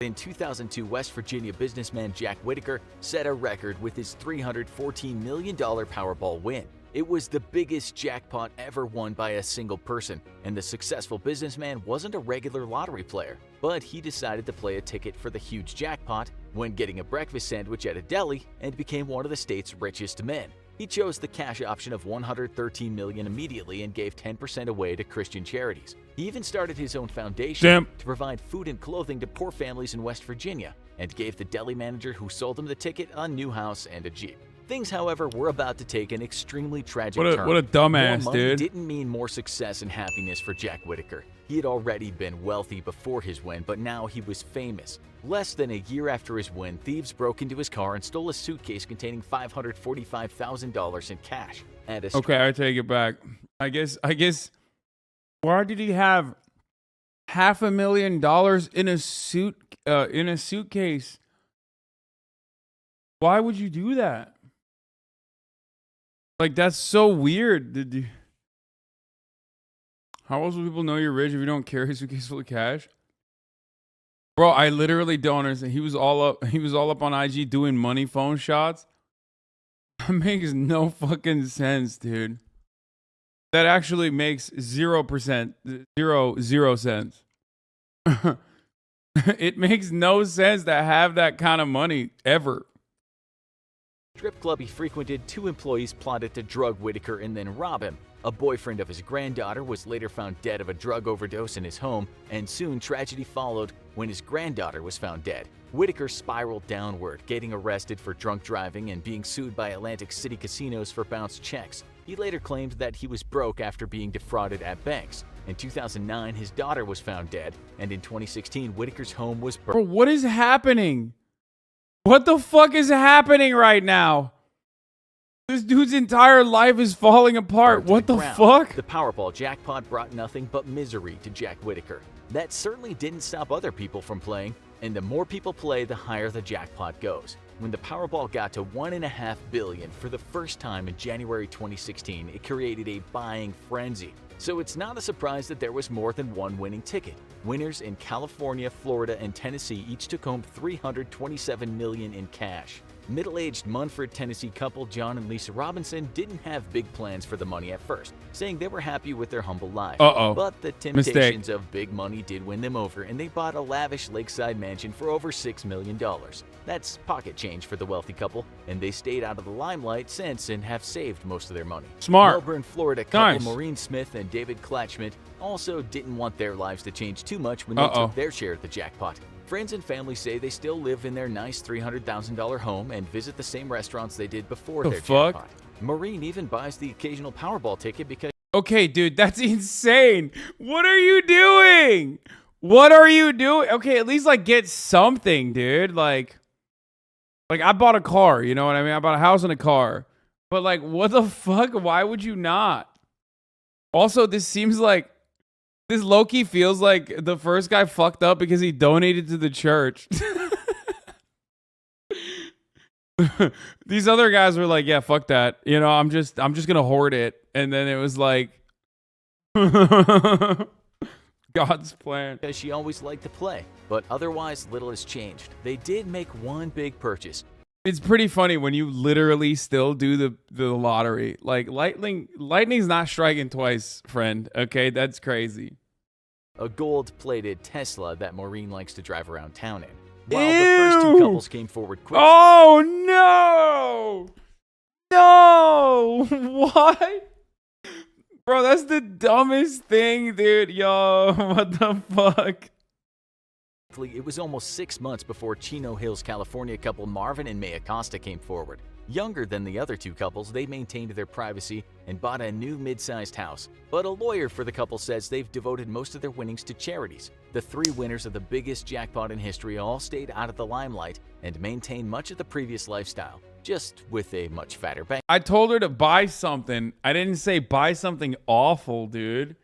In 2002, West Virginia businessman Jack Whitaker set a record with his $314 million Powerball win. It was the biggest jackpot ever won by a single person, and the successful businessman wasn't a regular lottery player, but he decided to play a ticket for the huge jackpot when getting a breakfast sandwich at a deli and became one of the state's richest men. He chose the cash option of $113 million immediately and gave 10% away to Christian charities. He even started his own foundation to provide food and clothing to poor families in West Virginia and gave the deli manager who sold him the ticket a new house and a Jeep. Things, however, were about to take an extremely tragic turn. What a dumbass, more money dude. Didn't mean more success and happiness for Jack Whitaker. He had already been wealthy before his win, but now he was famous. Less than a year after his win, thieves broke into his car and stole a suitcase containing $545,000 in cash. Okay, I take it back. I guess. Why did he have $500,000 in a suitcase? Why would you do that? Like, that's so weird. How else will people know you're rich if you don't carry a suitcase full of cash? Bro, I literally don't understand. He was all up on IG doing money phone shots. That makes no fucking sense, dude. That actually makes 0% sense. It makes no sense to have that kind of money ever. Strip club he frequented, 2 employees plotted to drug Whitaker and then rob him. A boyfriend of his granddaughter was later found dead of a drug overdose in his home, and soon tragedy followed when his granddaughter was found dead. Whitaker spiraled downward, getting arrested for drunk driving and being sued by Atlantic City casinos for bounced checks. He later claimed that he was broke after being defrauded at banks. In 2009, his daughter was found dead, and in 2016, Whitaker's home was burned. Bro, what is happening? What the fuck is happening right now? This dude's entire life is falling apart. What the fuck? The Powerball jackpot brought nothing but misery to Jack Whitaker. That certainly didn't stop other people from playing, and the more people play, the higher the jackpot goes. When the Powerball got to $1.5 billion for the first time in January 2016, it created a buying frenzy. So it's not a surprise that there was more than one winning ticket. Winners in California, Florida, and Tennessee each took home $327 million in cash. Middle-aged Munford, Tennessee couple John and Lisa Robinson didn't have big plans for the money at first, saying they were happy with their humble lives. But the temptations of big money did win them over, and they bought a lavish lakeside mansion for over $6 million. That's pocket change for the wealthy couple, and they stayed out of the limelight since and have saved most of their money. Smart. Melbourne, Florida couple Maureen Smith and David Klatchman also didn't want their lives to change too much when they took their share of the jackpot. Friends and family say they still live in their nice $300,000 home and visit the same restaurants they did before their jackpot. Maureen even buys the occasional Powerball ticket because... Okay, dude, that's insane. What are you doing? What are you doing? Okay, at least, like, get something, dude. Like, I bought a car, you know what I mean? I bought a house and a car. But, like, what the fuck? Why would you not? Also, this seems like... This low-key feels like the first guy fucked up because he donated to the church. These other guys were like, yeah, fuck that. You know, I'm just gonna hoard it. And then it was like God's plan. Because she always liked to play, but otherwise little has changed. They did make one big purchase. It's pretty funny when you literally still do the lottery. Like, lightning's not striking twice, friend. Okay, that's crazy. A gold-plated Tesla that Maureen likes to drive around town in. While the first 2 couples came forward quick. Oh, no! No! What? Bro, that's the dumbest thing, dude. Yo, what the fuck? It was almost 6 months before Chino Hills, California couple Marvin and May Acosta came forward. Younger than the other 2 couples, they maintained their privacy and bought a new mid-sized house. But a lawyer for the couple says they've devoted most of their winnings to charities. The 3 winners of the biggest jackpot in history all stayed out of the limelight and maintained much of the previous lifestyle, just with a much fatter bank. I told her to buy something. I didn't say buy something awful, dude.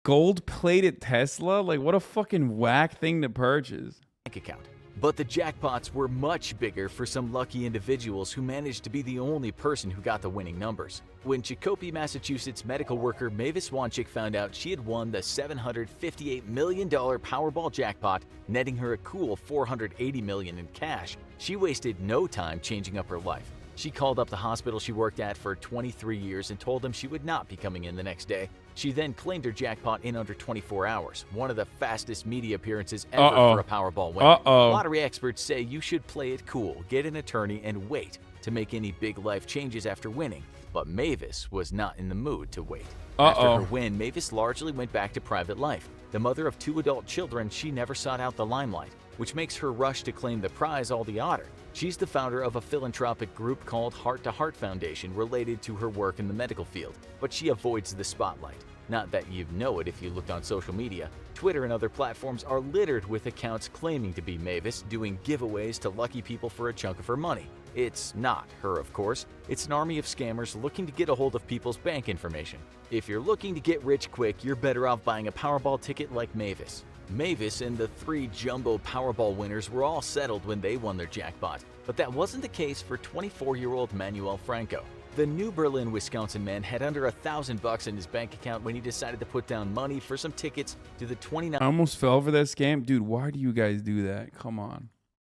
Gold-plated Tesla? Like, what a fucking whack thing to purchase. Account. But the jackpots were much bigger for some lucky individuals who managed to be the only person who got the winning numbers. When Chicopee, Massachusetts medical worker Mavis Wanchik found out she had won the $758 million Powerball jackpot, netting her a cool $480 million in cash, she wasted no time changing up her life. She called up the hospital she worked at for 23 years and told them she would not be coming in the next day. She then claimed her jackpot in under 24 hours, one of the fastest media appearances ever for a Powerball winner. Lottery experts say you should play it cool, get an attorney, and wait to make any big life changes after winning. But Mavis was not in the mood to wait. After her win, Mavis largely went back to private life. The mother of 2 adult children, she never sought out the limelight, which makes her rush to claim the prize all the odder. She's the founder of a philanthropic group called Heart to Heart Foundation related to her work in the medical field, but she avoids the spotlight. Not that you'd know it if you looked on social media. Twitter and other platforms are littered with accounts claiming to be Mavis, doing giveaways to lucky people for a chunk of her money. It's not her, of course. It's an army of scammers looking to get a hold of people's bank information. If you're looking to get rich quick, you're better off buying a Powerball ticket like Mavis. Mavis and the 3 jumbo Powerball winners were all settled when they won their jackpot, but that wasn't the case for 24-year-old Manuel Franco. The New Berlin, Wisconsin man had under $1,000 in his bank account when he decided to put down money for some tickets to the 2019 I almost fell for that scam. Dude, why do you guys do that? Come on.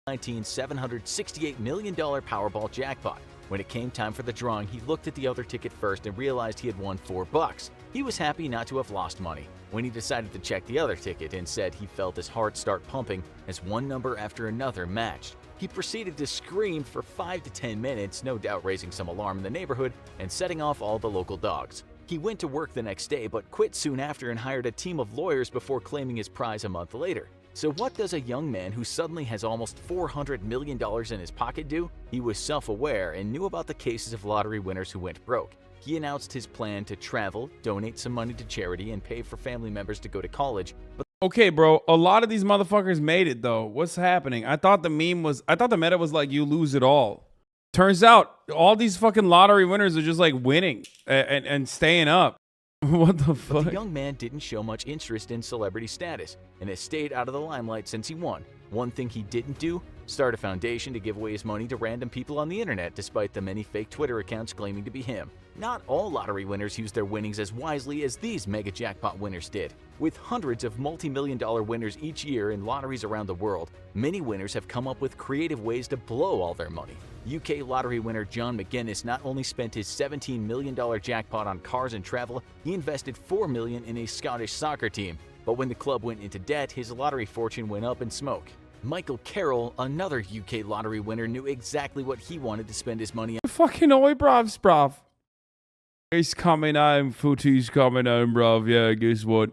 $768 million Powerball jackpot. When it came time for the drawing, he looked at the other ticket first and realized he had won $4. He was happy not to have lost money. When he decided to check the other ticket and said he felt his heart start pumping as one number after another matched. He proceeded to scream for 5 to 10 minutes, no doubt raising some alarm in the neighborhood and setting off all the local dogs. He went to work the next day but quit soon after and hired a team of lawyers before claiming his prize a month later. So what does a young man who suddenly has almost $400 million in his pocket do? He was self-aware and knew about the cases of lottery winners who went broke. He announced his plan to travel, donate some money to charity, and pay for family members to go to college. But okay, bro, a lot of these motherfuckers made it, though. What's happening? I thought the meta was like, you lose it all. Turns out, all these fucking lottery winners are just like winning and staying up. What the fuck? But the young man didn't show much interest in celebrity status and has stayed out of the limelight since he won. One thing he didn't do? Start a foundation to give away his money to random people on the internet, despite the many fake Twitter accounts claiming to be him. Not all lottery winners use their winnings as wisely as these mega jackpot winners did. With hundreds of multi-million-dollar winners each year in lotteries around the world, many winners have come up with creative ways to blow all their money. UK lottery winner John McGuinness not only spent his $17 million jackpot on cars and travel, he invested $4 million in a Scottish soccer team. But when the club went into debt, his lottery fortune went up in smoke. Michael Carroll, another UK lottery winner, knew exactly what he wanted to spend his money on. Fucking oi, bruv. He's coming home. Footy's coming home, bruv. Yeah, guess what?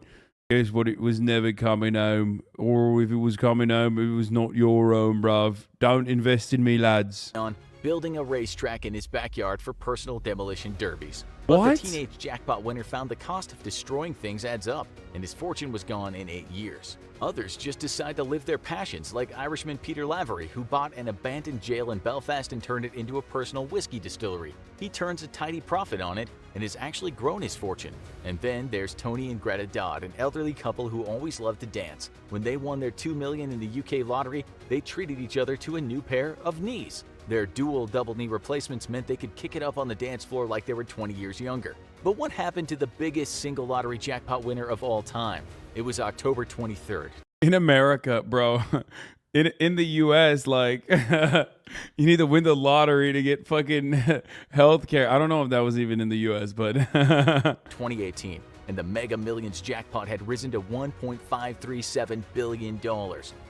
Guess what? It was never coming home. Or if it was coming home, it was not your own, bruv. Don't invest in me, lads. On building a racetrack in his backyard for personal demolition derbies. But What? the teenage jackpot winner found the cost of destroying things adds up, and his fortune was gone in 8 years. Others just decide to live their passions, like Irishman Peter Lavery, who bought an abandoned jail in Belfast and turned it into a personal whiskey distillery. He turns a tidy profit on it and has actually grown his fortune. And then there's Tony and Greta Dodd, an elderly couple who always loved to dance. When they won their $2 million in the UK lottery, they treated each other to a new pair of knees. Their dual double knee replacements meant they could kick it up on the dance floor like they were 20 years younger. But what happened to the biggest single lottery jackpot winner of all time? It was October 23rd. In America, bro. In the US, like, you need to win the lottery to get fucking health care. I don't know if that was even in the US, but 2018, and the Mega Millions jackpot had risen to $1.537 billion,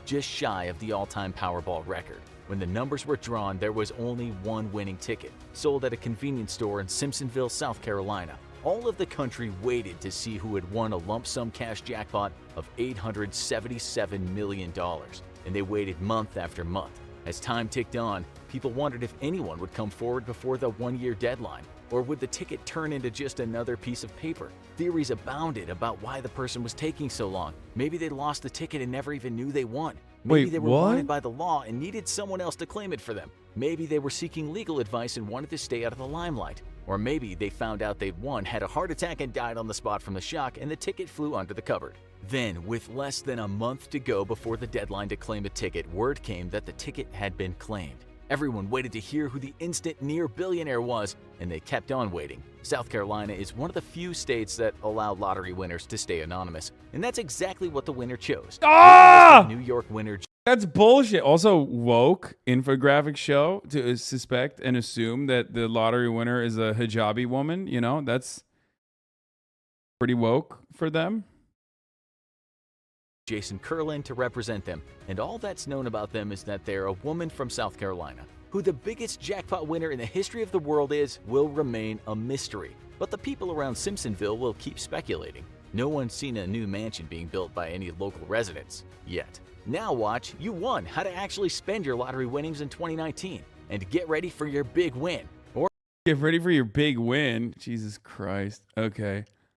just shy of the all-time Powerball record. When the numbers were drawn, there was only one winning ticket, sold at a convenience store in Simpsonville, South Carolina. All of the country waited to see who had won a lump sum cash jackpot of $877 million, and they waited month after month. As time ticked on, people wondered if anyone would come forward before the one-year deadline, or would the ticket turn into just another piece of paper? Theories abounded about why the person was taking so long. Maybe they lost the ticket and never even knew they won. Maybe they were wanted by the law and needed someone else to claim it for them. Maybe they were seeking legal advice and wanted to stay out of the limelight. Or maybe they found out they'd won, had a heart attack and died on the spot from the shock, and the ticket flew under the cupboard. Then, with less than a month to go before the deadline to claim a ticket, word came that the ticket had been claimed. Everyone waited to hear who the instant near billionaire was, and they kept on waiting. South Carolina is one of the few states that allow lottery winners to stay anonymous, and that's exactly what the winner chose. Ah! New York winner. That's bullshit. Also, woke infographic show to suspect and assume that the lottery winner is a hijabi woman. You know, that's pretty woke for them. Jason Curlin to represent them, and all that's known about them is that they're a woman from South Carolina. Who the biggest jackpot winner in the history of the world is will remain a mystery, but the people around Simpsonville will keep speculating. No one's seen a new mansion being built by any local residents yet. Now watch You Won how to actually spend your lottery winnings in 2019 and get ready for your big win. Get ready for your big win. Jesus Christ. Okay.